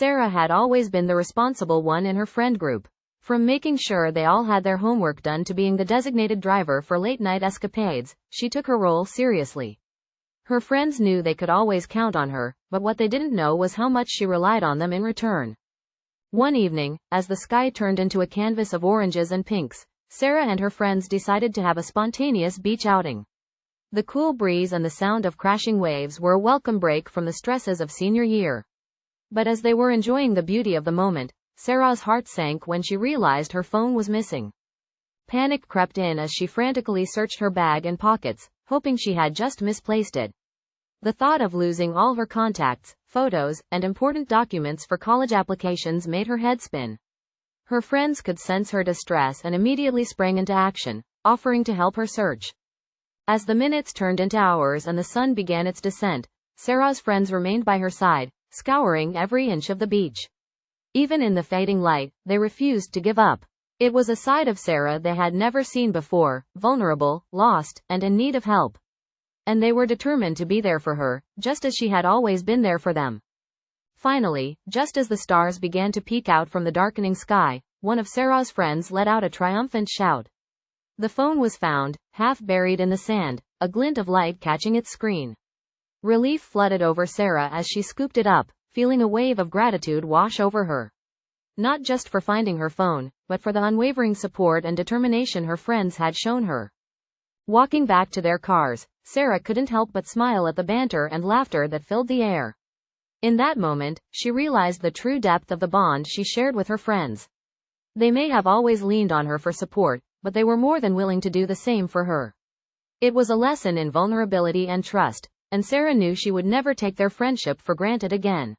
Sarah had always been the responsible one in her friend group. From making sure they all had their homework done to being the designated driver for late-night escapades, she took her role seriously. Her friends knew they could always count on her, but what they didn't know was how much she relied on them in return. One evening, as the sky turned into a canvas of oranges and pinks, Sarah and her friends decided to have a spontaneous beach outing. The cool breeze and the sound of crashing waves were a welcome break from the stresses of senior year. But as they were enjoying the beauty of the moment, Sarah's heart sank when she realized her phone was missing. Panic crept in as she frantically searched her bag and pockets, hoping she had just misplaced it. The thought of losing all her contacts, photos, and important documents for college applications made her head spin. Her friends could sense her distress and immediately sprang into action, offering to help her search. As the minutes turned into hours and the sun began its descent, Sarah's friends remained by her side, scouring every inch of the beach. Even in the fading light, they refused to give up. It was a side of Sarah they had never seen before, vulnerable, lost, and in need of help. And they were determined to be there for her, just as she had always been there for them. Finally, just as the stars began to peek out from the darkening sky, one of Sarah's friends let out a triumphant shout. The phone was found, half buried in the sand, a glint of light catching its screen. Relief flooded over Sarah as she scooped it up, feeling a wave of gratitude wash over her. Not just for finding her phone, but for the unwavering support and determination her friends had shown her. Walking back to their cars, Sarah couldn't help but smile at the banter and laughter that filled the air. In that moment, she realized the true depth of the bond she shared with her friends. They may have always leaned on her for support, but they were more than willing to do the same for her. It was a lesson in vulnerability and trust, and Sarah knew she would never take their friendship for granted again.